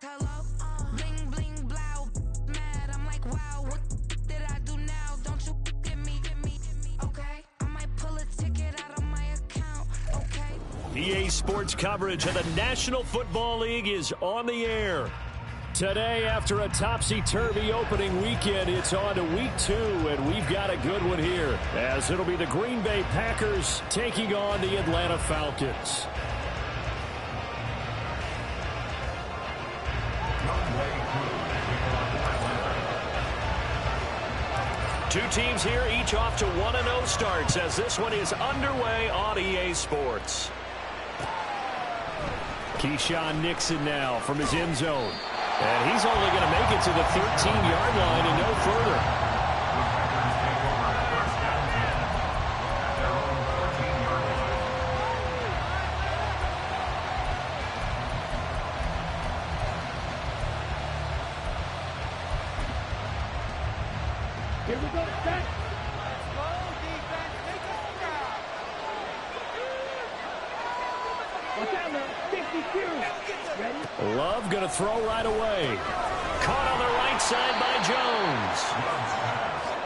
Hello, bling bling blow, mad. I'm like, wow, what did I do now? Don't you get me, okay? I might pull a ticket out of my account, okay? EA Sports coverage of the National Football League is on the air. Today, after a topsy-turvy opening weekend, it's on to week 2, and we've got a good one here, as it'll be the Green Bay Packers taking on the Atlanta Falcons. Two teams here, each off to 1-0 starts, as this one is underway on EA Sports. Keyshawn Nixon now from his end zone. And he's only going to make it to the 13-yard line and no further. Here we go, set. Watch out now, 52. Ready? Love going to throw right away. Caught on the right side by Jones.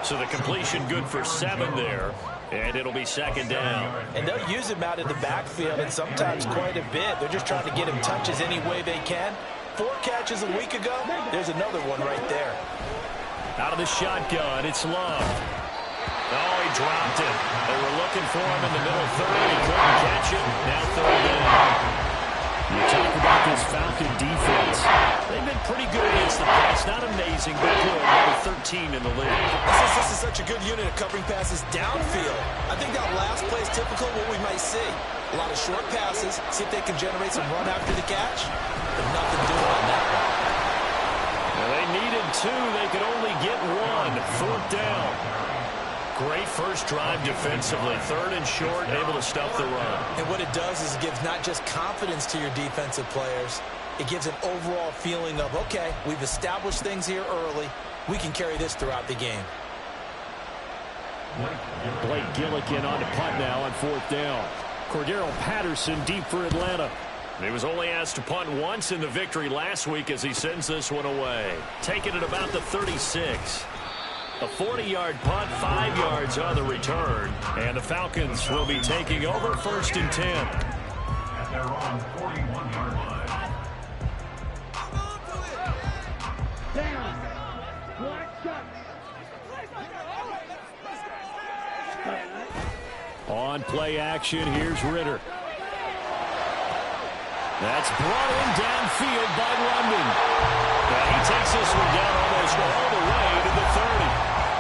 So the completion good for 7 there. And it'll be second down. And they'll use him out in the backfield, and sometimes quite a bit. They're just trying to get him touches any way they can. 4 catches a week ago. There's another one right there. Out of the shotgun, it's Love. Oh, he dropped it. They were looking for him in the middle third. He couldn't catch it. Now third down. You talk about this Falcon defense. They've been pretty good against the pass. Not amazing, but good. Number 13 in the league. This is such a good unit of covering passes downfield. I think that last play is typical of what we might see. A lot of short passes. See if they can generate some run after the catch. But nothing doing on that one. Well, they needed 2. They could only get 1. 4th down. Great first drive defensively. 3rd and short, able to stop the run. And what it does is it gives not just confidence to your defensive players. It gives an overall feeling of, okay, we've established things here early. We can carry this throughout the game. Blake Gillikin on the punt now on 4th down. Cordero Patterson deep for Atlanta. He was only asked to punt once in the victory last week as he sends this one away. Taking it about the 36. A 40-yard punt, 5 yards on the return. And the Falcons will be taking over 1st and 10. At their own 41-yard line. Down. Black shot. On play action, here's Ritter. That's brought in downfield by London. And he takes this one down almost all the way to the 30.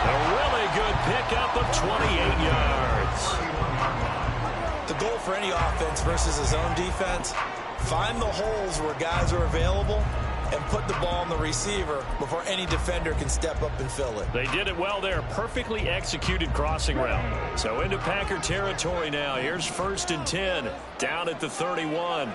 A really good pickup of 28 yards. The goal for any offense versus his own defense, find the holes where guys are available and put the ball on the receiver before any defender can step up and fill it. They did it well there. Perfectly executed crossing route. So into Packer territory now. Here's 1st and 10 down at the 31.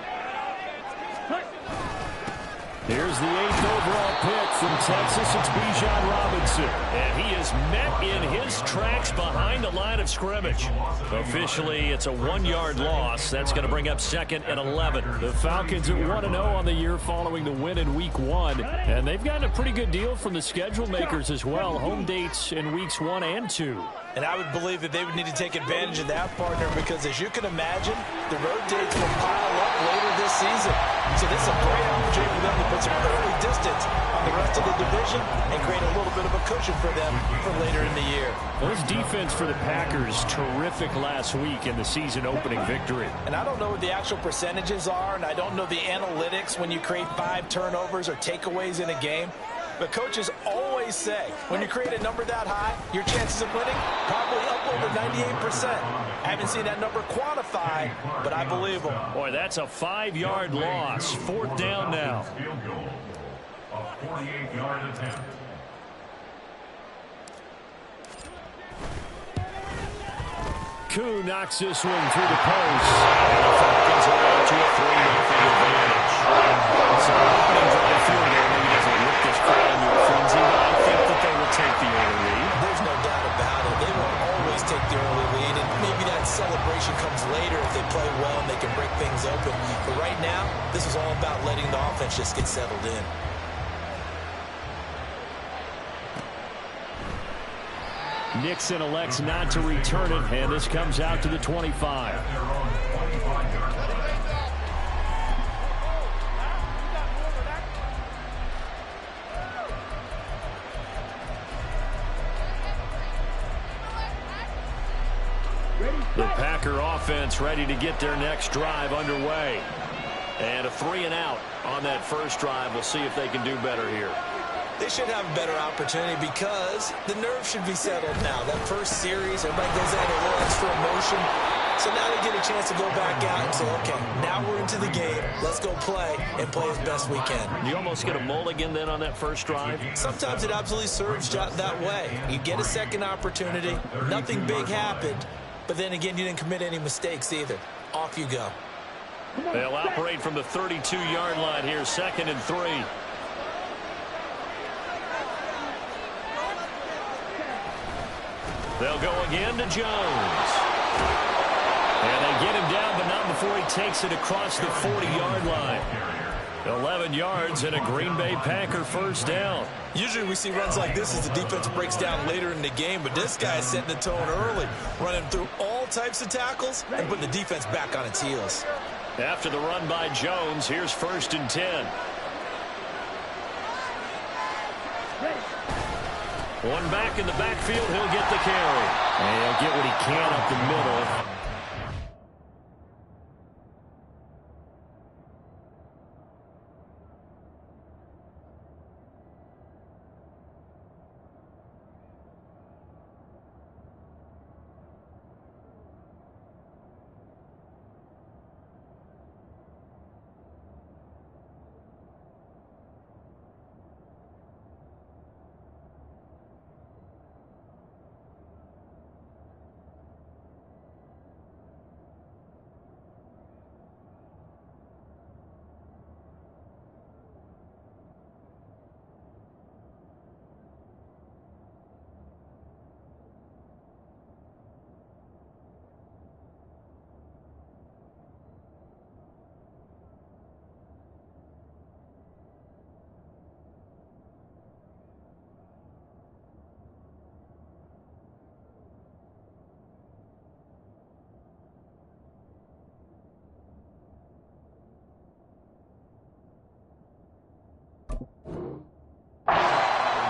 Here's the 8th overall pick from Texas. It's Bijan Robinson. And he is met in his tracks behind the line of scrimmage. Officially, it's a 1-yard loss. That's going to bring up 2nd and 11. The Falcons at 1-0 on the year following the win in Week 1. And they've gotten a pretty good deal from the schedule makers as well. Home dates in Weeks 1 and 2. And I would believe that they would need to take advantage of that, partner, because as you can imagine, the road dates will pile up later this season. So this is a great opportunity for them to put some early distance on the rest of the division and create a little bit of a cushion for them for later in the year. Those defense for the Packers, terrific last week in the season opening victory. And I don't know what the actual percentages are, and I don't know the analytics when you create 5 turnovers or takeaways in a game. But coaches always say, when you create a number that high, your chances of winning probably up over 98%. I haven't seen that number quantified, but I believe them. Boy, that's a 5-yard loss. 4th down now. Field goal. A 48-yard attempt. Koo knocks this one through the post. And the Falcons are out to a 3-0 advantage. So opening drive field goal maybe doesn't whip this crowd into a frenzy, but I think that they will take the early lead. There's no doubt about it. They will always take the early lead, and maybe that celebration comes later if they play well and they can break things open. But right now, this is all about letting the offense just get settled in. Nixon elects not to return it, and this comes out to the 25. The Packer offense ready to get their next drive underway. And a 3-and-out on that first drive. We'll see if they can do better here. They should have a better opportunity because the nerves should be settled now. That first series, everybody goes out a little extra emotion. So now they get a chance to go back out and say, okay, now we're into the game. Let's go play and play as best we can. You almost get a mulligan then on that first drive? Sometimes it absolutely serves that way. You get a second opportunity. Nothing big happened. But then again, you didn't commit any mistakes either. Off you go. They'll operate from the 32-yard line here, 2nd and 3. They'll go again to Jones. And they get him down, but not before he takes it across the 40-yard line. 11 yards and a Green Bay Packer first down. Usually we see runs like this as the defense breaks down later in the game, but this guy is setting the tone early, running through all types of tackles and putting the defense back on its heels. After the run by Jones, here's 1st and 10. One back in the backfield, he'll get the carry. And he'll get what he can up the middle.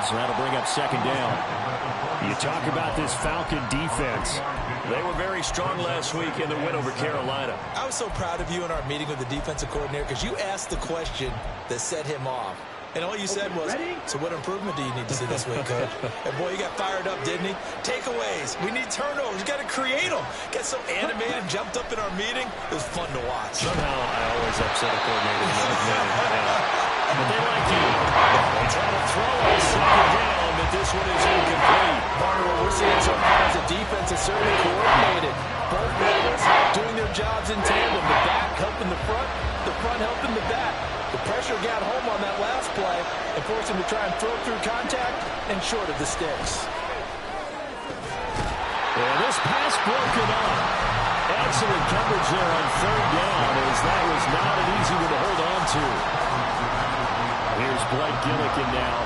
So that'll bring up 2nd down. You talk about this Falcon defense. They were very strong last week in the win over Carolina. I was so proud of you in our meeting with the defensive coordinator because you asked the question that set him off. And all you said was, so what improvement do you need to see this week, Coach? And boy, you got fired up, didn't he? Takeaways. We need turnovers. You got to create them. Got so animated, jumped up in our meeting. It was fun to watch. Somehow I always upset a coordinator. But they like you. They try to throw on 2nd down, but this one is incomplete. Part of what we're seeing so far is the defense is certainly coordinated. Both members doing their jobs in tandem. The back helping the front helping the back. The pressure got home on that last play and forced him to try and throw through contact and short of the sticks. And this pass broken up. Excellent coverage there on 3rd down, as that was not an easy one to hold on to. Here's Blake Gillikin now.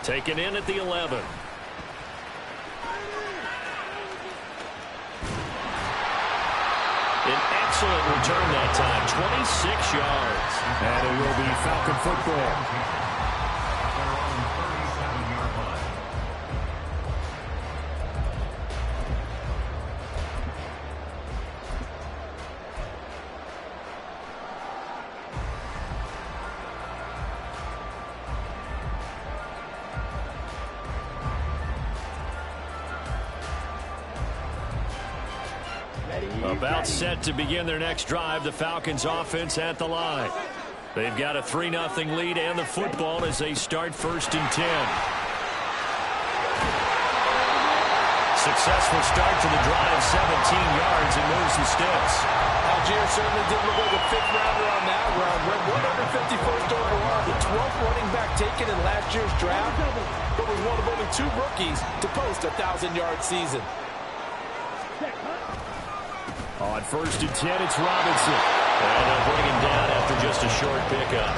Taken in at the 11. An excellent return that time, 26 yards. And it will be Falcon football. About set to begin their next drive, the Falcons offense at the line. They've got a 3-0 lead and the football as they start 1st and 10. Successful start to the drive, 17 yards and moves the sticks. Algier certainly did look like a 5th rounder on that round. Went 151st overall, the 12th running back taken in last year's draft, but was one of only 2 rookies to post a 1,000-yard season. On 1st and 10, it's Robinson. And they'll bring him down after just a short pickup.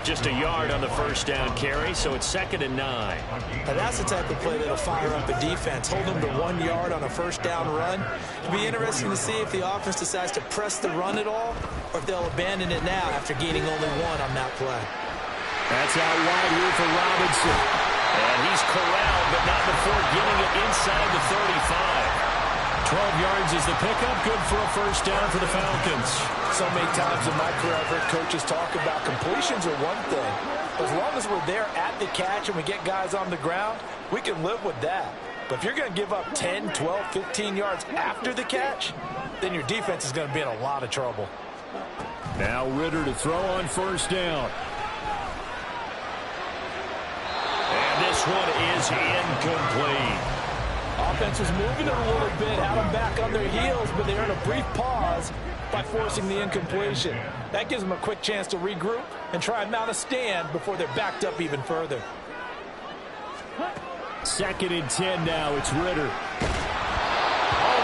Just a yard on the first down carry, so it's 2nd and 9. Now that's the type of play that'll fire up a defense. Hold them to 1 yard on a first down run. It'll be interesting to see if the offense decides to press the run at all, or if they'll abandon it now after gaining only 1 on that play. That's out wide here for Robinson. And he's corralled, but not before getting it inside the 35. 12 yards is the pickup. Good for a first down for the Falcons. So many times in my career, I've heard coaches talk about completions are one thing. As long as we're there at the catch and we get guys on the ground, we can live with that. But if you're going to give up 10, 12, 15 yards after the catch, then your defense is going to be in a lot of trouble. Now Ritter to throw on first down. And this one is incomplete. Offense was moving it a little bit, had them back on their heels, but they're in a brief pause by forcing the incompletion. That gives them a quick chance to regroup and try and mount a stand before they're backed up even further. 2nd and 10 now. It's Ritter. Oh,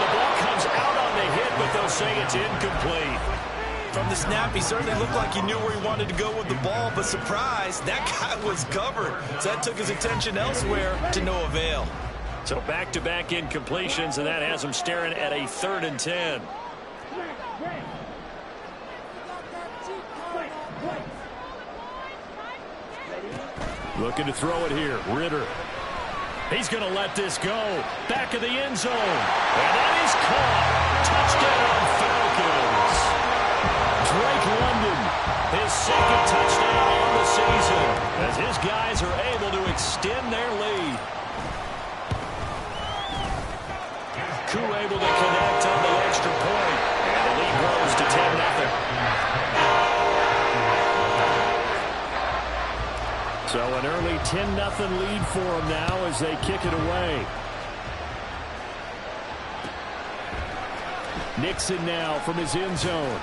the ball comes out on the hit, but they'll say it's incomplete. From the snap, he certainly looked like he knew where he wanted to go with the ball, but surprise, that guy was covered. So that took his attention elsewhere to no avail. So back-to-back incompletions, and that has him staring at a 3rd and 10. Looking to throw it here. Ritter. He's going to let this go. Back of the end zone. And that is caught. Touchdown, Falcons. Drake London, his 2nd touchdown on the season, as his guys are able to extend their lead. Koo able to connect on the extra point, and the lead grows to 10-0. So an early 10-0 lead for them now as they kick it away. Nixon now from his end zone.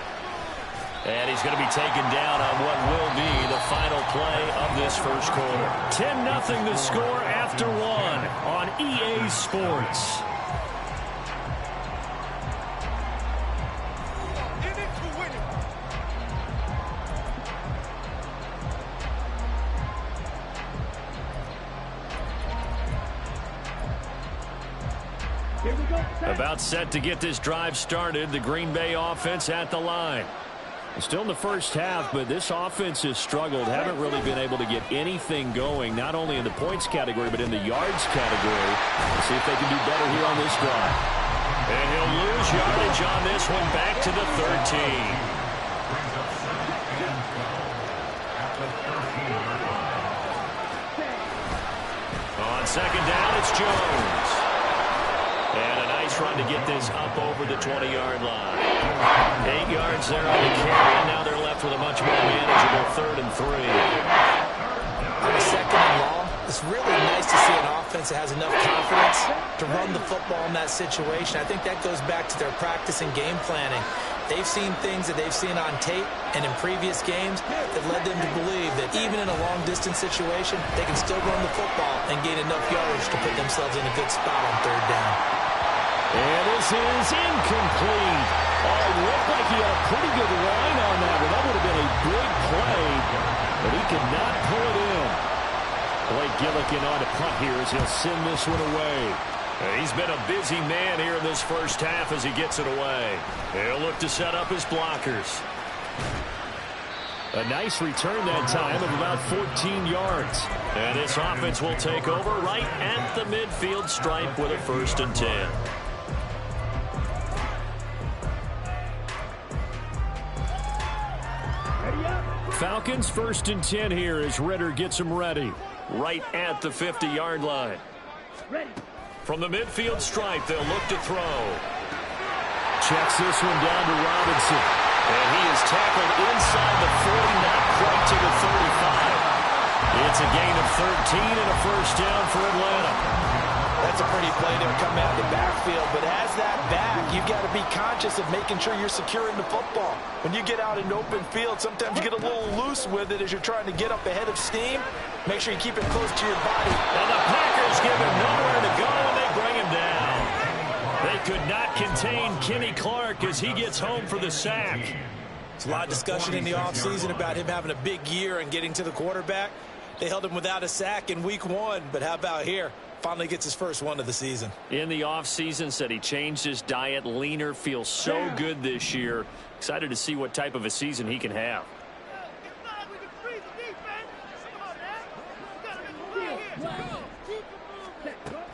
And he's going to be taken down on what will be the final play of this first quarter. 10-0 the score after 1 on EA Sports. About set to get this drive started. The Green Bay offense at the line. Still in the first half, but this offense has struggled. Haven't really been able to get anything going, not only in the points category, but in the yards category. Let's see if they can do better here on this drive. And he'll lose yardage on this one, back to the 13. On 2nd down, it's Jones. And a nice run to get this up over the 20-yard line. 8 yards there on the carry, and now they're left with a much more manageable 3rd and 3. On the 2nd and long, it's really nice to see an offense that has enough confidence to run the football in that situation. I think that goes back to their practice and game planning. They've seen things that they've seen on tape and in previous games that led them to believe that even in a long-distance situation, they can still run the football and gain enough yardage to put themselves in a good spot on 3rd down. And this is incomplete. Oh, it looked like he had a pretty good line on that one. That would have been a big play, but he could not pull it in. Blake Gillikin on to punt here as he'll send this one away. He's been a busy man here in this first half as he gets it away. He'll look to set up his blockers. A nice return that time of about 14 yards. And this offense will take over right at the midfield stripe with a 1st and 10. Falcons 1st and 10 here as Ritter gets him ready. Right at the 50-yard line. Ready. From the midfield stripe, they'll look to throw. Checks this one down to Robinson. And he is tackled inside the 40, not quite to the 35. It's a gain of 13 and a first down for Atlanta. That's a pretty play there coming out of the backfield, but as that back, you've got to be conscious of making sure you're securing the football. When you get out in open field, sometimes you get a little loose with it as you're trying to get up ahead of steam. Make sure you keep it close to your body. And the Packers give him nowhere to go, and they bring him down. They It could not contain Kenny Clark as he gets home for the sack. There's a lot of discussion in the offseason about him having a big year and getting to the quarterback. They held him without a sack in week 1, but how about here? Finally gets his first one of the season. In the offseason, said he changed his diet, leaner, feels so good this year. Excited to see what type of a season he can have.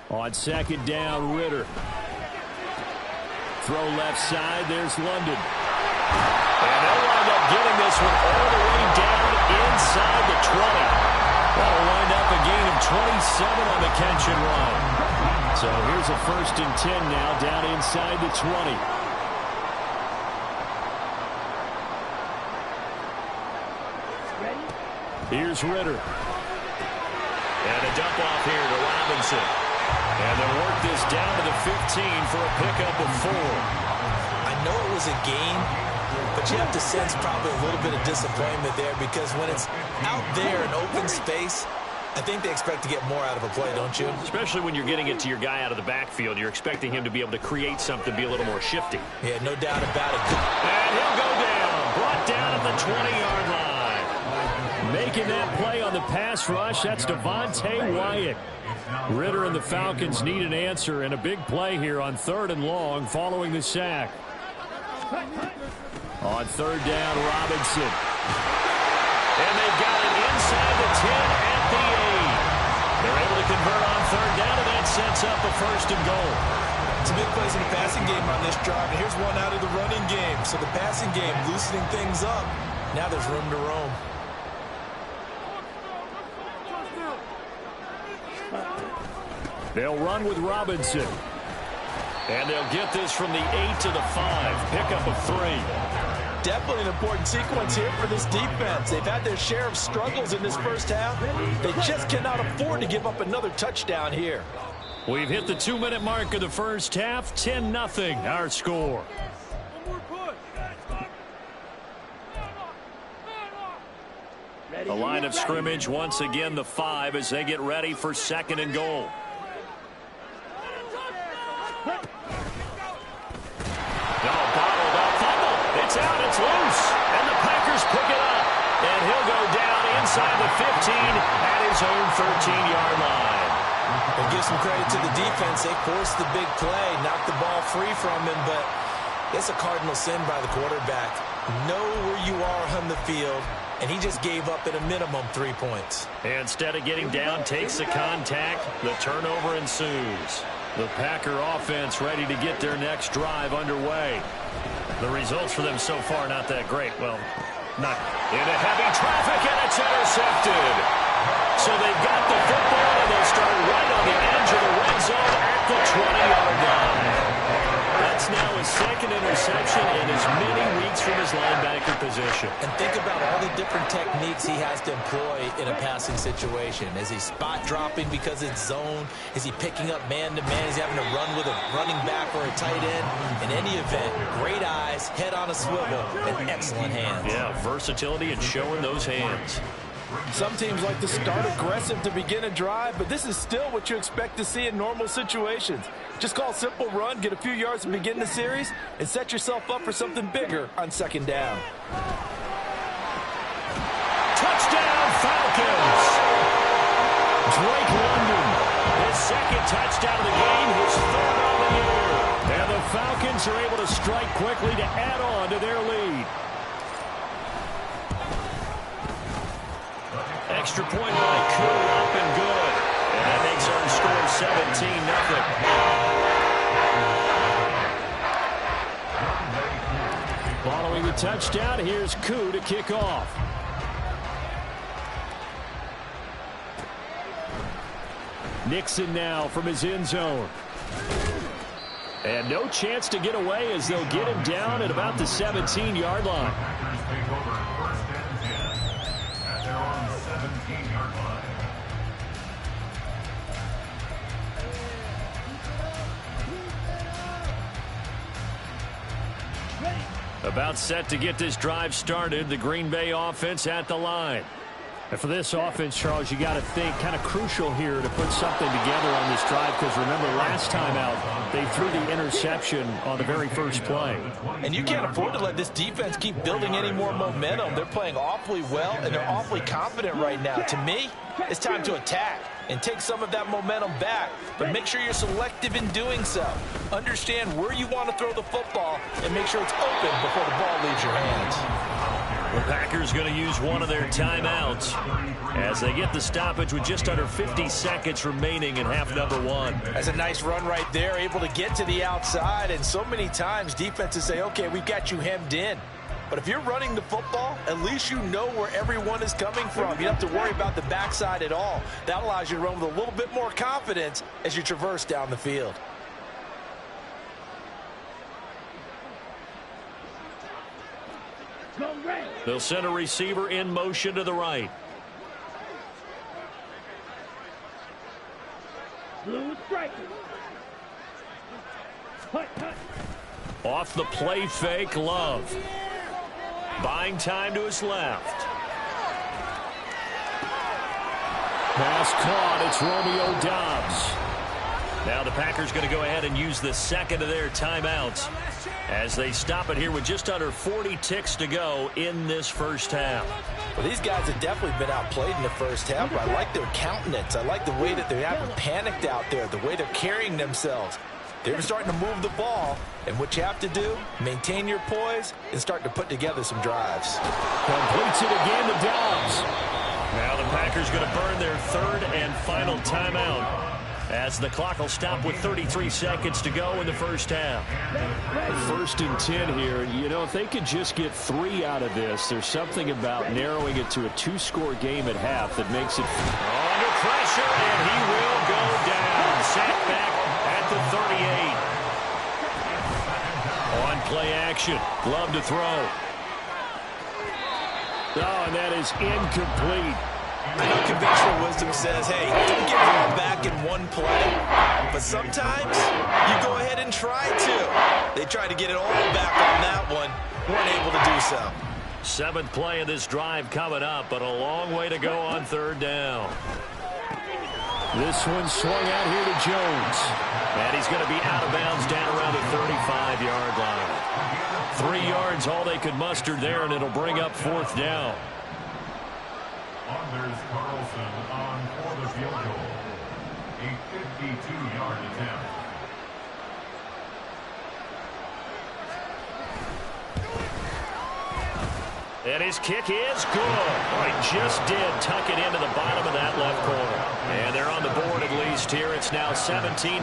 On second down, Ritter. Throw left side, there's London. And they'll wind up getting this one all the way down inside the 20. That'll wind up a gain of 27 on the catch and run. So here's a 1st and 10 now down inside the 20. Here's Ritter. And a dump off here to Robinson. And they'll work this down to the 15 for a pickup of 4. I know it was a gain, but you have to sense probably a little bit of disappointment there because when it's out there in open space, I think they expect to get more out of a play, don't you? Especially when you're getting it to your guy out of the backfield. You're expecting him to be able to create something, be a little more shifty. Yeah, no doubt about it. And he'll go down. Brought down at the 20-yard line. Making that play on the pass rush, that's Devontae Wyatt. Ritter and the Falcons need an answer and a big play here on 3rd and long following the sack. On 3rd down, Robinson. And they've got it inside the 10 at the 8. They're able to convert on 3rd down, and that sets up a 1st and goal. Some big plays in the passing game on this drive, and here's one out of the running game. So the passing game loosening things up. Now there's room to roam. They'll run with Robinson. And they'll get this from the 8 to the 5. Pickup of 3. Definitely an important sequence here for this defense. They've had their share of struggles in this first half. They just cannot afford to give up another touchdown here. We've hit the 2-minute mark of the first half. 10-0 our score. The line of scrimmage once again the 5 as they get ready for 2nd and goal. It's out, it's loose, and the Packers pick it up. And he'll go down inside the 15 at his own 13-yard line. And give some credit to the defense. They forced the big play, knocked the ball free from him, but it's a cardinal sin by the quarterback. Know where you are on the field, and he just gave up at a minimum 3 points. And instead of getting down, takes the contact. The turnover ensues. The Packer offense ready to get their next drive underway. The results for them so far not that great. Well, not into heavy traffic, and it's intercepted. So they've got the football, and they'll start right on the edge of the red zone at the 20-yard line. That's now his 2nd interception in as many weeks from his linebacker position. And think about all the different techniques he has to employ in a passing situation. Is he spot dropping because it's zone? Is he picking up man-to-man? Is he having to run with a running back or a tight end? In any event, great eyes, head on a swivel, and excellent hands. Yeah, versatility and showing those hands. Some teams like to start aggressive to begin a drive, but this is still what you expect to see in normal situations. Just call a simple run, get a few yards to begin the series, and set yourself up for something bigger on 2nd down. Touchdown, Falcons! Drake London, his 2nd touchdown of the game, his 3rd on the year. And the Falcons are able to strike quickly to add on to their lead. Extra point by Koo, up and good. And that makes our score 17-0. Following the touchdown, here's Koo to kick off. Nixon now from his end zone. And no chance to get away as they'll get him down at about the 17-yard line. About set to get this drive started. The Green Bay offense at the line. And for this offense, Charles, you got to think kind of crucial here to put something together on this drive, because remember last time out they threw the interception on the very first play. And you can't afford to let this defense keep building any more momentum. They're playing awfully well, and they're awfully confident right now. To me, it's time to attack and take some of that momentum back, but make sure you're selective in doing so. Understand where you want to throw the football and make sure it's open before the ball leaves your hands. The Packers going to use one of their timeouts as they get the stoppage with just under 50 seconds remaining in half number one. That's a nice run right there, able to get to the outside, and so many times defenses say, okay, we've got you hemmed in. But if you're running the football, at least you know where everyone is coming from. You don't have to worry about the backside at all. That allows you to run with a little bit more confidence as you traverse down the field. They'll send a receiver in motion to the right. Blue striker. Off the play fake, Love. Buying time to his left. Pass caught. It's Romeo Doubs. Now the Packers going to go ahead and use the second of their timeouts as they stop it here with just under 40 ticks to go in this first half. Well, these guys have definitely been outplayed in the first half, but I like their countenance. I like the way that they haven't panicked out there, the way they're carrying themselves. They're starting to move the ball, and what you have to do, maintain your poise and start to put together some drives. Completes it again to Doubs. Now the Packers going to burn their third and final timeout as the clock will stop with 33 seconds to go in the first half. 1st and 10 here. You know, if they could just get 3 out of this, there's something about narrowing it to a 2-score game at half that makes it under pressure, and he will go down. Sacked back at the 38. On play action. Glove to throw. Oh, and that is incomplete. I know conventional wisdom says, hey, don't get it all back in one play. But sometimes you go ahead and try to. They tried to get it all back on that one. Weren't able to do so. 7th play of this drive coming up, but a long way to go on 3rd down. This one swung out here to Jones. And he's going to be out of bounds down around the 35-yard line. 3 yards, all they could muster there, and it'll bring up 4th down. Anders Carlson on for the field goal. A 52-yard attempt. And his kick is good. Well, he just did tuck it into the bottom of that left corner. And they're on the board at least here. It's now 17-3.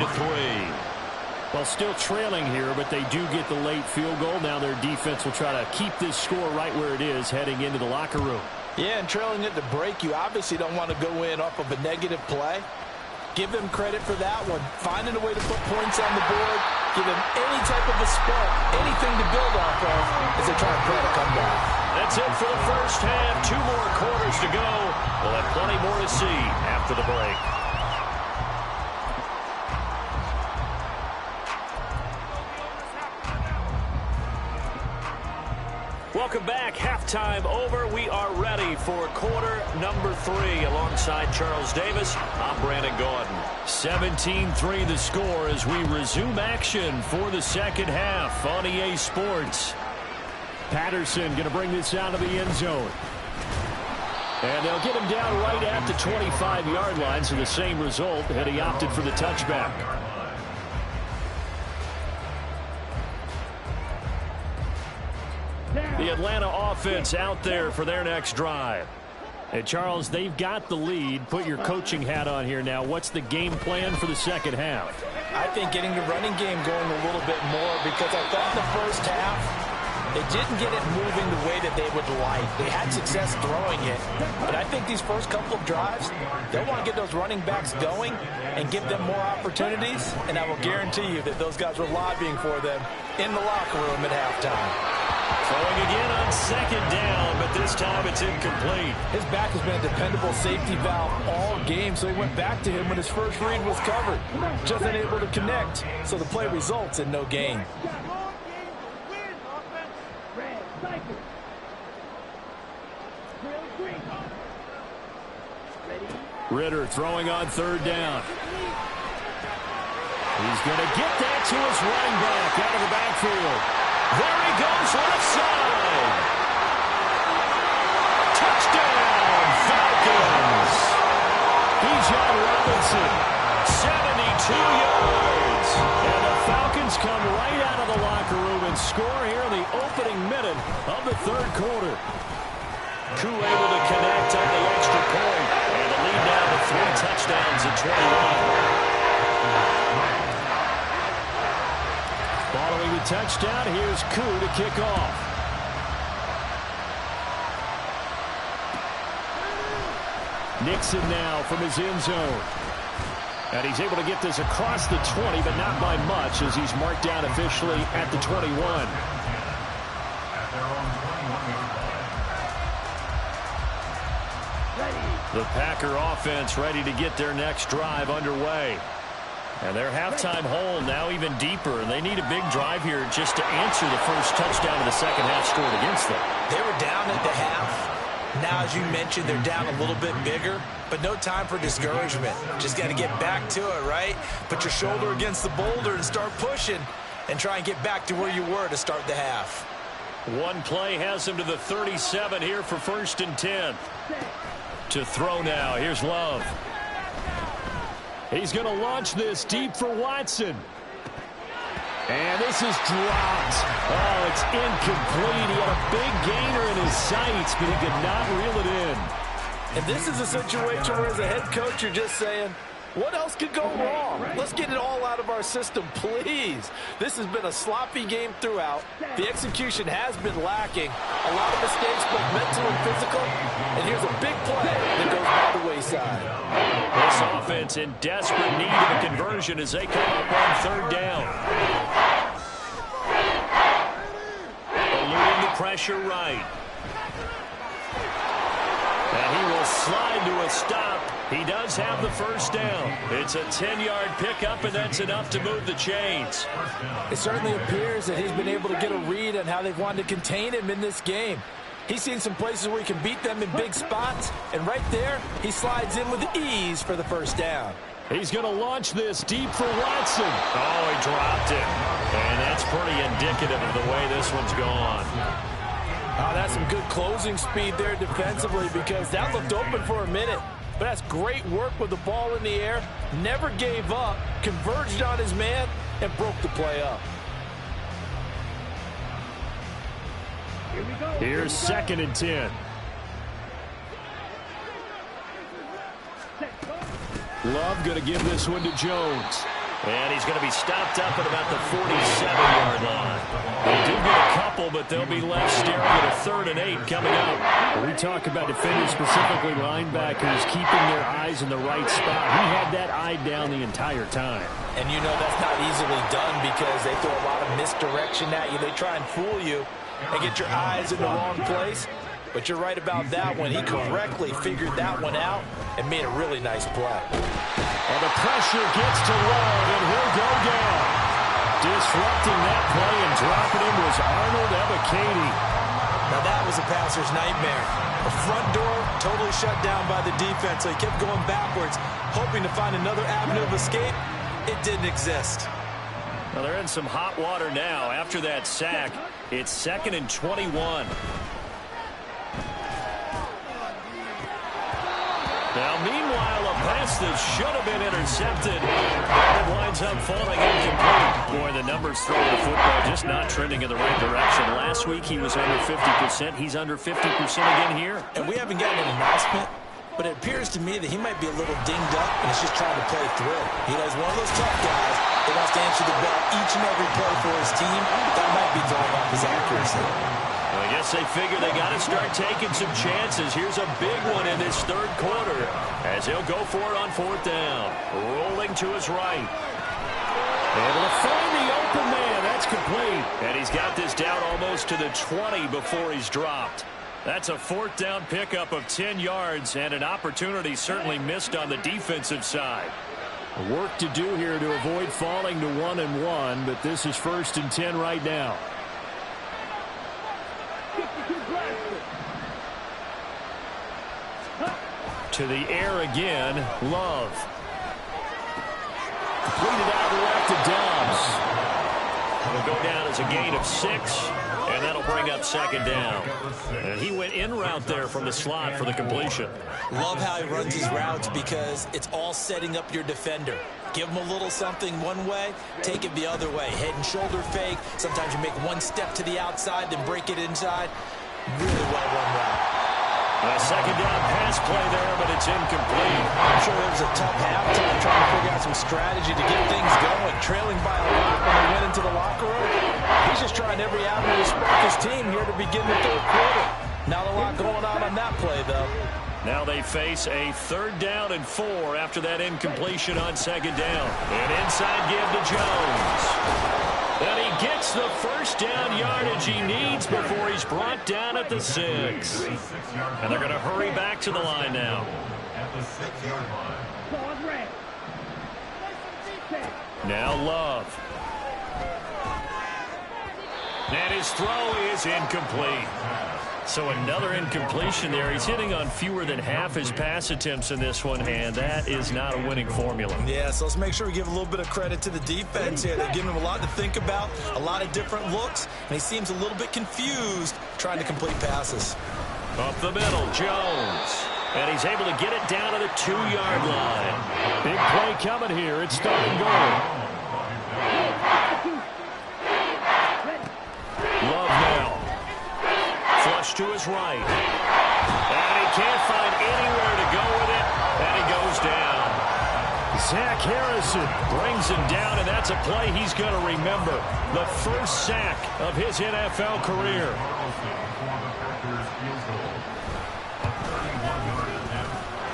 Well, still trailing here, but they do get the late field goal. Now their defense will try to keep this score right where it is heading into the locker room. Yeah, and trailing at the break, you obviously don't want to go in off of a negative play. Give them credit for that one. Finding a way to put points on the board. Give them any type of a spark, anything to build off of as they try to play a comeback. That's it for the first half. 2 more quarters to go. We'll have plenty more to see after the break. Welcome back. Halftime over. We are ready for quarter number 3 alongside Charles Davis. I'm Brandon Gordon. 17-3 the score as we resume action for the second half on EA Sports. Patterson going to bring this out of the end zone. And they'll get him down right at the 25-yard line, so the same result had he opted for the touchback. The Atlanta offense out there for their next drive. And Charles, they've got the lead. Put your coaching hat on here now. What's the game plan for the second half? I think getting the running game going a little bit more, because I thought in the first half they didn't get it moving the way that they would like. They had success throwing it. But I think these first couple of drives, they'll want to get those running backs going and give them more opportunities. And I will guarantee you that those guys were lobbying for them in the locker room at halftime. Throwing again on 2nd down, but this time it's incomplete. His back has been a dependable safety valve all game, so he went back to him when his first read was covered. Just unable to connect, so the play results in no gain. Ritter throwing on third down. He's going to get that to his running back out of the backfield. There he goes, left side. Touchdown, Falcons. Bijan Robinson, 72 yards. And the Falcons come right out of the locker room and score here in the opening minute of the third quarter. Koo able to connect on the extra point. And the lead now to 3 touchdowns at 21. Following the touchdown, here's Koo to kick off. Nixon now from his end zone. And he's able to get this across the 20, but not by much as he's marked down officially at the 21. The Packer offense ready to get their next drive underway. And their halftime hole now even deeper, and they need a big drive here just to answer the first touchdown of the second half scored against them. They were down at the half. Now, as you mentioned, they're down a little bit bigger, but no time for discouragement. Just got to get back to it, right? Put your shoulder against the boulder and start pushing and try and get back to where you were to start the half. One play has him to the 37 here for 1st and 10. To throw now, here's Love. He's going to launch this deep for Watson. And this is dropped. Oh, it's incomplete. He had a big gainer in his sights, but he could not reel it in. And this is a situation where as a head coach, you're just saying, what else could go wrong? Let's get it all out of our system, please. This has been a sloppy game throughout. The execution has been lacking. A lot of mistakes, both mental and physical. And here's a big play that goes by the wayside. This offense in desperate need of a conversion as they come up on third down. Eluding the pressure right. And he will slide to a stop. He does have the first down. It's a 10-yard pickup, and that's enough to move the chains. It certainly appears that he's been able to get a read on how they've wanted to contain him in this game. He's seen some places where he can beat them in big spots, and right there, he slides in with ease for the first down. He's going to launch this deep for Watson. Oh, he dropped it. And that's pretty indicative of the way this one's gone. Oh, that's some good closing speed there defensively because that looked open for a minute. But that's great work with the ball in the air. Never gave up, converged on his man, and broke the play up. Here's 2nd and 10. Love going to give this one to Jones. And he's going to be stopped up at about the 47-yard line. They do get a couple, but they'll be left staring at a 3rd and 8 coming up. When we talk about defenders, specifically linebackers, keeping their eyes in the right spot. He had that eye down the entire time. And you know that's not easily done because they throw a lot of misdirection at you. They try and fool you and get your eyes in the wrong place. But you're right about that one. He correctly figured that one out and made a really nice play. And the pressure gets to Love, and he'll go down. Disrupting that play and dropping him was Arnold Ebiketie. Now that was a passer's nightmare. The front door totally shut down by the defense, so he kept going backwards, hoping to find another avenue of escape. It didn't exist. Well, they're in some hot water now. After that sack, it's 2nd and 21. Now, meanwhile, a pass that should have been intercepted, and it winds up falling incomplete. Boy, the numbers throwing the football just not trending in the right direction. Last week, he was under 50%. He's under 50% again here. And we haven't gotten an announcement, but it appears to me that he might be a little dinged up, and he's just trying to play through. He's one of those tough guys that wants to answer the bell each and every play for his team. That might be throwing off his accuracy. I guess they figure they got to start taking some chances. Here's a big one in this third quarter as he'll go for it on 4th down. Rolling to his right. Able to find the open man. That's complete. And he's got this down almost to the 20 before he's dropped. That's a 4th down pickup of 10 yards and an opportunity certainly missed on the defensive side. Work to do here to avoid falling to 1-1, but this is 1st and 10 right now. To the air again, Love. Completed out left to Dobbs. It'll go down as a gain of 6, and that'll bring up second down. And he went in route there from the slot for the completion. Love how he runs his routes because it's all setting up your defender. Give him a little something one way, take it the other way. Head and shoulder fake. Sometimes you make one step to the outside, then break it inside. Really well run route. A second down pass play there, but it's incomplete. I'm sure it was a tough halftime trying to figure out some strategy to get things going. Trailing by a lot when they went into the locker room. He's just trying every avenue to spark his team here to begin the third quarter. Not a lot going on that play, though. Now they face a 3rd down and 4 after that incompletion on second down. An inside give to Jones. And he gets the first down yardage he needs before he's brought down at the 6. And they're going to hurry back to the line now. At the 6-yard line. Now Love. And his throw is incomplete. So another incompletion there. He's hitting on fewer than half his pass attempts in this one, and that is not a winning formula. Yeah, so let's make sure we give a little bit of credit to the defense here. They're giving him a lot to think about, a lot of different looks, and he seems a little bit confused trying to complete passes. Up the middle, Jones. And he's able to get it down to the 2-yard line. Big play coming here. It's 3rd and goal. Love now. Flush to his right. And he can't find anywhere to go with it. And he goes down. Zach Harrison brings him down, and that's a play he's going to remember. The first sack of his NFL career.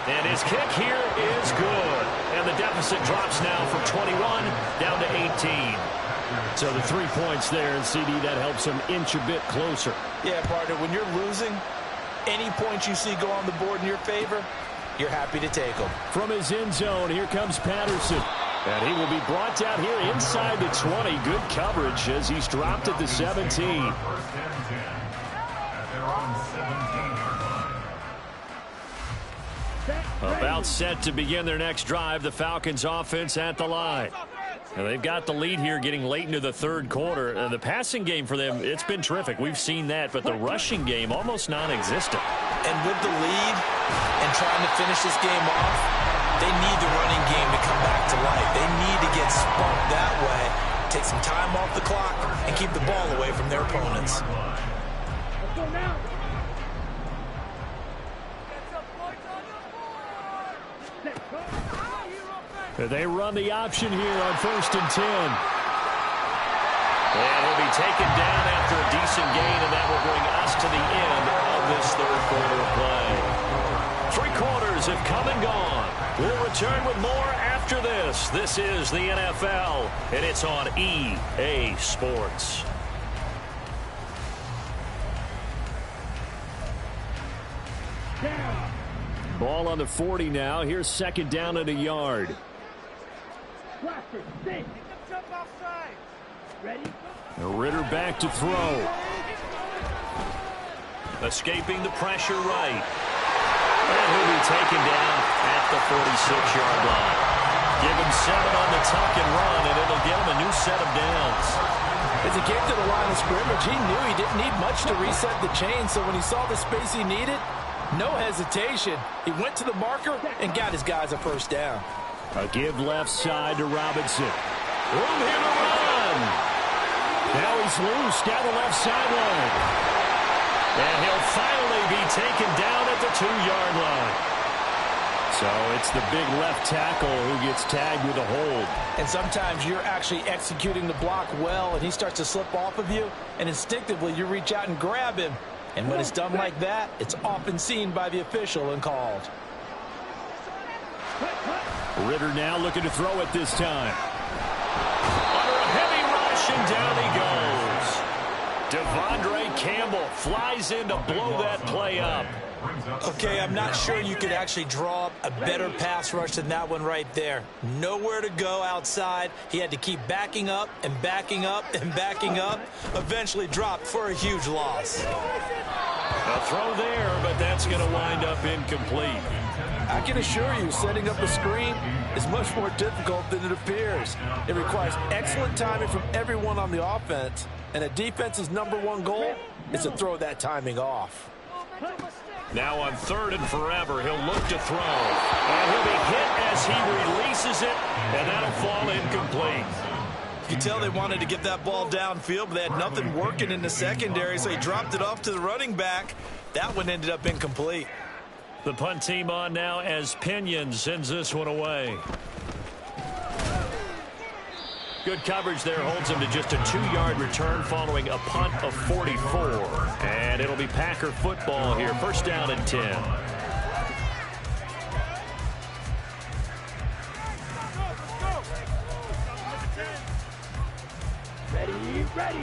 And his kick here is good. And the deficit drops now from 21 down to 18. So the 3 points there, and CD, that helps him inch a bit closer. Yeah, partner, when you're losing, any points you see go on the board in your favor, you're happy to take them. From his end zone, here comes Patterson. And he will be brought down here inside the 20. Good coverage as he's dropped at the 17. First and 10 at their own 17-yard line. About set to begin their next drive, the Falcons offense at the line. And they've got the lead here getting late into the 3rd quarter. The passing game for them, it's been terrific. We've seen that, but the rushing game almost non-existent. And with the lead and trying to finish this game off, they need the running game to come back to life. They need to get spunked that way, take some time off the clock, and keep the ball away from their opponents. Let's go now. They run the option here on 1st and 10. And he'll be taken down after a decent gain, and that will bring us to the end of this 3rd quarter play. 3 quarters have come and gone. We'll return with more after this. This is the NFL, and it's on EA Sports. Ball on the 40 now. Here's 2nd down and a yard. Blaster, stay. Ready? Ritter back to throw. Escaping the pressure right. And he'll be taken down at the 46-yard line. Give him 7 on the tuck and run, and it'll give him a new set of downs. As he came to the line of scrimmage, he knew he didn't need much to reset the chain, so when he saw the space he needed, no hesitation. He went to the marker and got his guys a first down. A give left side to Robinson. Room here to run. Now he's loose down the left sideline. And he'll finally be taken down at the 2-yard line. So it's the big left tackle who gets tagged with a hold. And sometimes you're actually executing the block well, and he starts to slip off of you, and instinctively you reach out and grab him. And when it's done like that, it's often seen by the official and called. Ritter now looking to throw it this time. Under a heavy rush, and down he goes. Devondre Campbell flies in to blow that play up. Okay, I'm not sure you could actually draw up a better pass rush than that one right there. Nowhere to go outside. He had to keep backing up and backing up and backing up. Eventually dropped for a huge loss. A throw there, but that's going to wind up incomplete. I can assure you, setting up a screen is much more difficult than it appears. It requires excellent timing from everyone on the offense, and a defense's #1 goal is to throw that timing off. Now on 3rd and forever, he'll look to throw. And he'll be hit as he releases it, and that'll fall incomplete. You can tell they wanted to get that ball downfield, but they had nothing working in the secondary, so he dropped it off to the running back. That one ended up incomplete. The punt team on now as Pinion sends this one away. Good coverage there holds him to just a 2-yard return following a punt of 44. And it'll be Packer football here. First down and 10.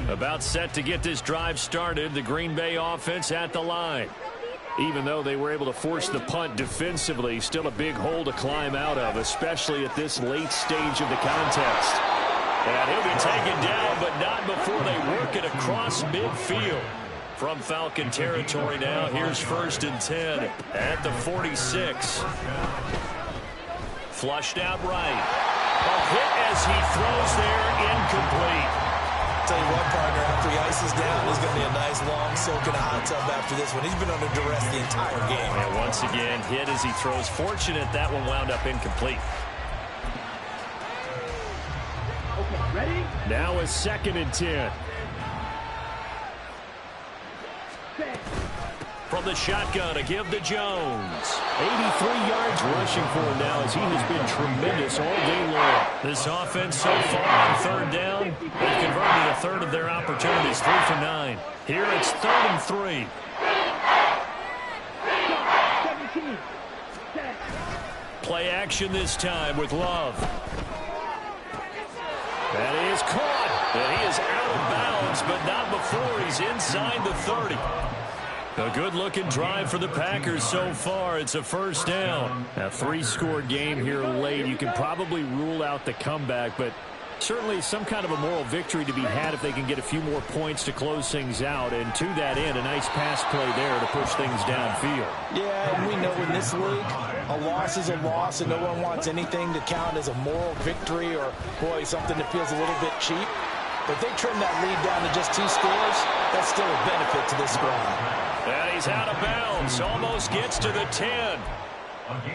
About set to get this drive started. The Green Bay offense at the line. Even though they were able to force the punt defensively, still a big hole to climb out of, especially at this late stage of the contest. And he'll be taken down, but not before they work it across midfield. From Falcon territory now, here's 1st and 10 at the 46. Flushed out right. A hit as he throws there, incomplete. Tell you what, partner, after he ices down, there's going to be a nice long soak in a hot tub after this one. He's been under duress the entire game. And once again, hit as he throws. Fortunate that one wound up incomplete. Okay, ready? Now a 2nd and 10. From the shotgun, a give to Jones. 83 yards rushing for him now as he has been tremendous all day long. This offense so far on 3rd down, they've converted a third of their opportunities, 3 for 9. Here it's 3rd and 3. 17. Play action this time with Love. And he is caught. And he is out of bounds, but not before he's inside the 30. A good-looking drive for the Packers so far. It's a 1st down. A 3-score game here late. You can probably rule out the comeback, but certainly some kind of a moral victory to be had if they can get a few more points to close things out. And to that end, a nice pass play there to push things downfield. Yeah, and we know in this league, a loss is a loss, and no one wants anything to count as a moral victory or, boy, something that feels a little bit cheap. But if they trim that lead down to just 2 scores, that's still a benefit to this squad. And he's out of bounds. Almost gets to the 10.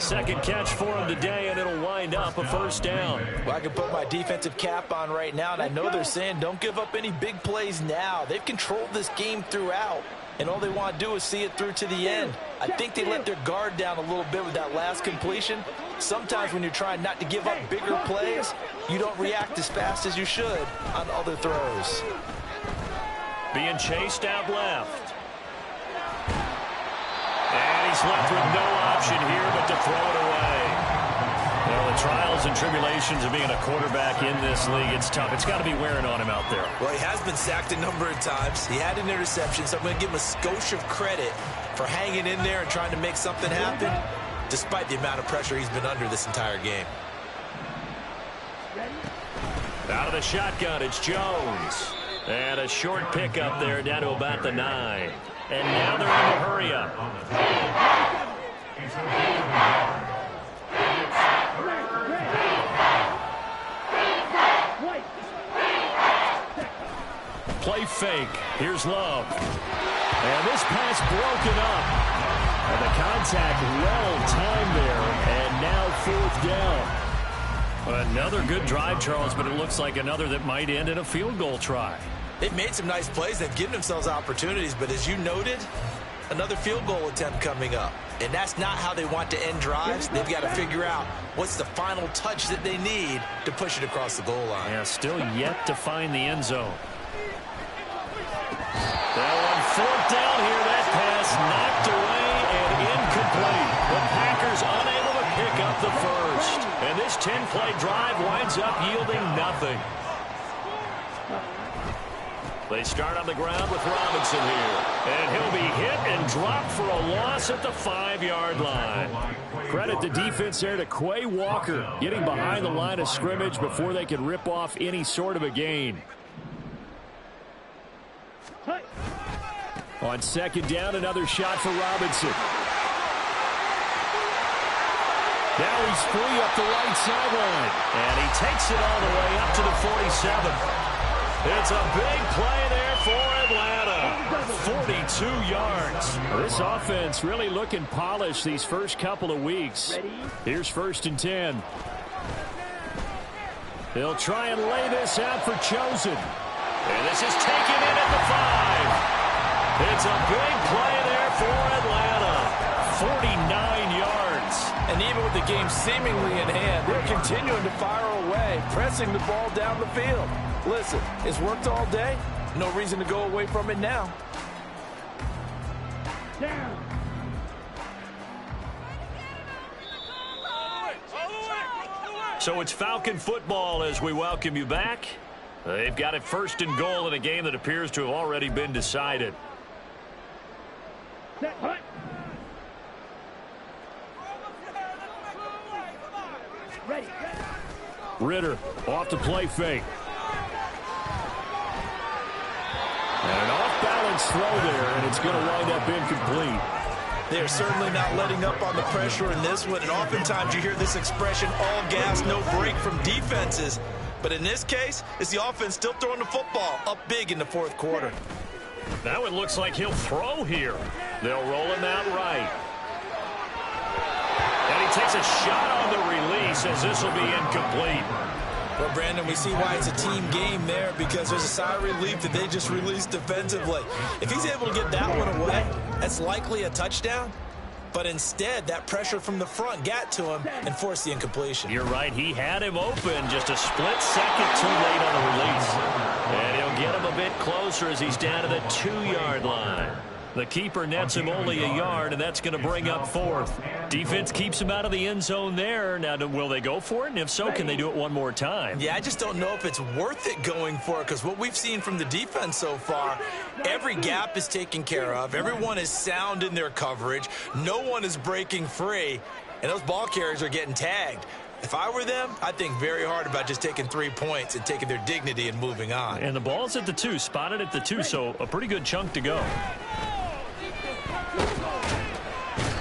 Second catch for him today, and it'll wind up a 1st down. Well, I can put my defensive cap on right now, and I know they're saying don't give up any big plays now. They've controlled this game throughout, and all they want to do is see it through to the end. I think they let their guard down a little bit with that last completion. Sometimes when you're trying not to give up bigger plays, you don't react as fast as you should on other throws. Being chased out left. And he's left with no option here but to throw it away. Well, the trials and tribulations of being a quarterback in this league, it's tough. It's got to be wearing on him out there. Well, he has been sacked a number of times. He had an interception, so I'm going to give him a skosh of credit for hanging in there and trying to make something happen, despite the amount of pressure he's been under this entire game. Out of the shotgun, it's Jones. And a short pickup there down to about the 9. And now they're in a hurry up. Play fake. Here's Love. And this pass broken up. And the contact well timed there. And now 4th down. Another good drive, Charles, but it looks like another that might end in a field goal try. They've made some nice plays. They've given themselves opportunities, but as you noted, another field goal attempt coming up. And that's not how they want to end drives. They've got to figure out what's the final touch that they need to push it across the goal line. Yeah, still yet to find the end zone. Well, on 4th down here, that pass knocked away and incomplete. The Packers unable to pick up the 1st. And this 10-play drive winds up yielding nothing. They start on the ground with Robinson here. And he'll be hit and dropped for a loss at the 5-yard line. Credit the defense there to Quay Walker, getting behind the line of scrimmage before they could rip off any sort of a gain. On 2nd down, another shot for Robinson. Now he's free up the right sideline. And he takes it all the way up to the 47. It's a big play there for Atlanta. 42 yards. This offense really looking polished these first couple of weeks. Here's 1st and 10. They'll try and lay this out for Chosen. And this is taken in at the 5. It's a big play there for Atlanta. 49 yards. And even with the game seemingly in hand, they're continuing to fire away, pressing the ball down the field. Listen, it's worked all day. No reason to go away from it now. Down. So it's Falcon football as we welcome you back. They've got it 1st and goal in a game that appears to have already been decided. Set, hut. Ready. Ritter off the play fake. And an off-balance throw there, and it's going to wind up incomplete. They're certainly not letting up on the pressure in this one, and oftentimes you hear this expression, all gas, no break from defenses. But in this case, it's the offense still throwing the football up big in the 4th quarter. Now it looks like he'll throw here. They'll roll him out right. And he takes a shot on the release as this will be incomplete. Well, Brandon, we see why it's a team game there, because there's a sigh of relief that they just released defensively. If he's able to get that one away, that's likely a touchdown. But instead, that pressure from the front got to him and forced the incompletion. You're right. He had him open just a split second too late on the release. And he'll get him a bit closer as he's down to the 2-yard line. The keeper nets him only a yard, and that's going to bring up 4th. Defense keeps him out of the end zone there. Now, will they go for it? And if so, can they do it one more time? Yeah, I just don't know if it's worth it going for it, because what we've seen from the defense so far, every gap is taken care of. Everyone is sound in their coverage. No one is breaking free, and those ball carriers are getting tagged. If I were them, I'd think very hard about just taking 3 points and taking their dignity and moving on. And the ball's at the 2, spotted at the 2, so a pretty good chunk to go.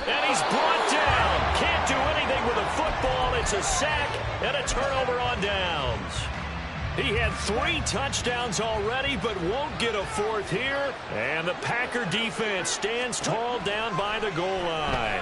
And he's brought down. Can't do anything with a football. It's a sack and a turnover on downs. He had 3 touchdowns already, but won't get a 4th here. And the Packer defense stands tall down by the goal line.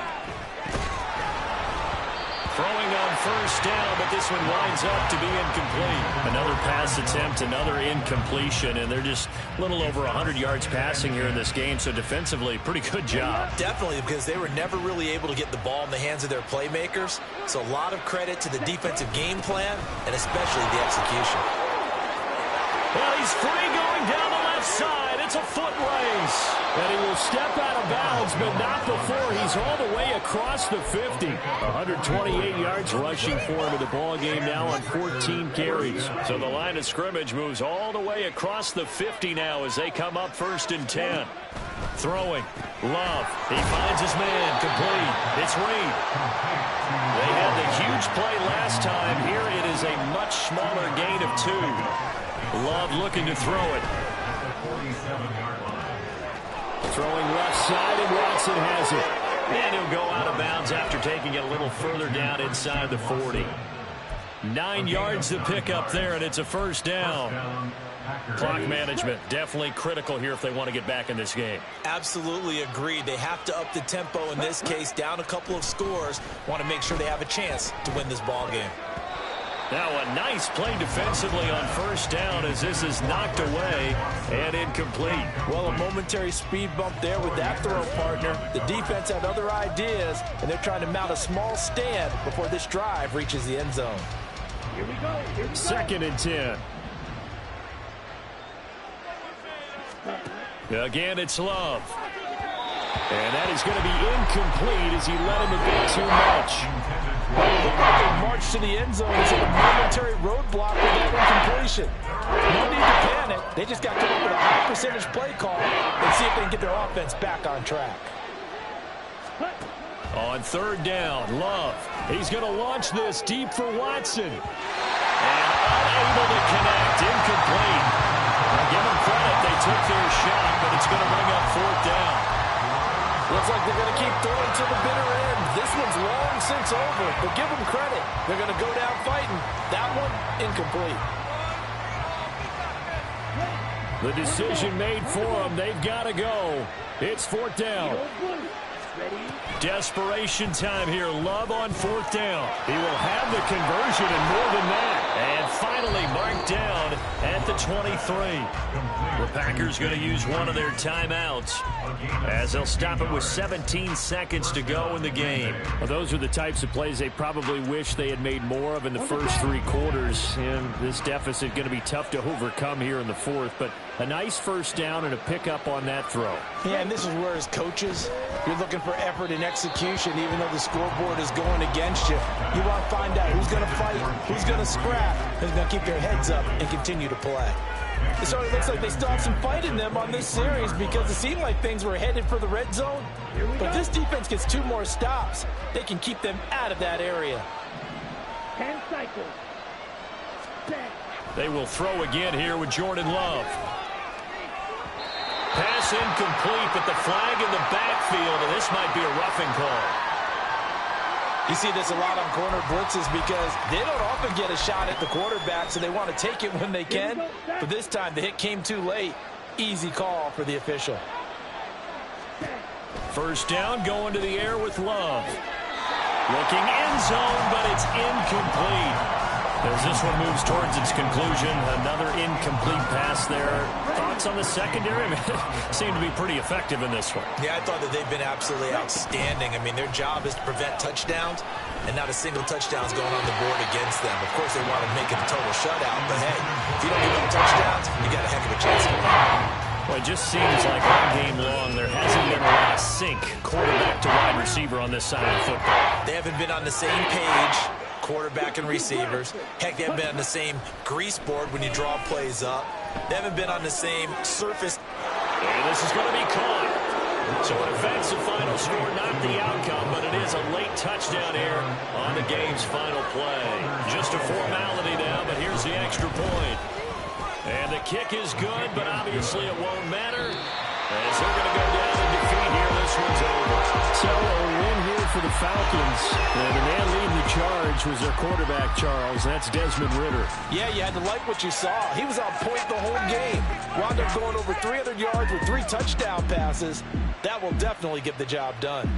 Throwing on 1st down, but this one winds up to be incomplete. Another pass attempt, another incompletion, and they're just a little over 100 yards passing here in this game, so defensively, pretty good job. Definitely, because they were never really able to get the ball in the hands of their playmakers, so a lot of credit to the defensive game plan, and especially the execution. Well, he's free going down the left side. It's a foot race. And he will step out of bounds, but not before he's all the way across the 50. 128 yards rushing for him in the ball game now on 14 carries. So the line of scrimmage moves all the way across the 50 now as they come up 1st and 10. Throwing. Love. He finds his man. Complete. It's Reed. They had the huge play last time. Here it is a much smaller gain of 2. Love looking to throw it. 47-yard line. Throwing left side, and Watson has it. And he'll go out of bounds after taking it a little further down inside the 40. 9 yards to pick up there, and it's a 1st down. Clock management definitely critical here if they want to get back in this game. Absolutely agreed. They have to up the tempo in this case, down a couple of scores. Want to make sure they have a chance to win this ball game. Now a nice play defensively on 1st down as this is knocked away and incomplete. Well, a momentary speed bump there with that throw, partner. The defense had other ideas, and they're trying to mount a small stand before this drive reaches the end zone. Here we go. 2nd and 10. Again, it's Love. And that is going to be incomplete as he let him a bit too much. They marched to the end zone and hit a momentary roadblock with that incompletion. No need to panic. They just got to come up with a high percentage play call and see if they can get their offense back on track. On 3rd down, Love. He's going to launch this deep for Watson. And unable to connect. Incomplete. Now give them credit. They took their shot, but it's going to bring up 4th down. Looks like they're going to keep throwing to the bitter end. This one's long since over, but give them credit. They're going to go down fighting. That one, incomplete. The decision made for them. They've got to go. It's fourth down. Desperation time here. Love on fourth down. He will have the conversion and more than that. And finally marked down at the 23. The Packers going to use one of their timeouts as they'll stop it with 17 seconds to go in the game. Well, those are the types of plays they probably wish they had made more of in the first three quarters. And this deficit going to be tough to overcome here in the fourth. But a nice first down and a pickup on that throw. Yeah, and this is where as coaches, you're looking for effort and execution even though the scoreboard is going against you. You want to find out who's going to fight, who's going to scrap, who's going to keep their heads up and continue to play. It sort of looks like they still have some fight in them on this series because it seemed like things were headed for the red zone. But this defense gets 2 more stops. They can keep them out of that area. 10 cycles. 10. They will throw again here with Jordan Love. Pass incomplete, but the flag in the backfield, and this might be a roughing call. You see this a lot on corner blitzes because they don't often get a shot at the quarterback, so they want to take it when they can. But this time, the hit came too late. Easy call for the official. First down, going to the air with Love. Looking end zone, but it's incomplete. As this one moves towards its conclusion, another incomplete pass there. Thoughts on the secondary? Seem to be pretty effective in this one. Yeah, I thought that they've been absolutely outstanding. I mean, their job is to prevent touchdowns, and not a single touchdown is going on the board against them. Of course, they want to make it a total shutout, but hey, if you don't give up touchdowns, you got a heck of a chance to win. Well, it just seems like all game long there hasn't been a lot of sync quarterback to wide receiver on this side of the football. They haven't been on the same page, quarterback and receivers. Heck, they haven't been on the same grease board when you draw plays up. They haven't been on the same surface. And this is going to be caught. So it affects the final score, not the outcome, but it is a late touchdown here on the game's final play. Just a formality now, but here's the extra point. And the kick is good, but obviously it won't matter as they're going to go down in defeat here. This one's over. So a win here for the Falcons. And the man leading the charge was their quarterback, Charles. That's Desmond Ridder. Yeah, you had to like what you saw. He was on point the whole game. Wound up going over 300 yards with 3 touchdown passes. That will definitely get the job done.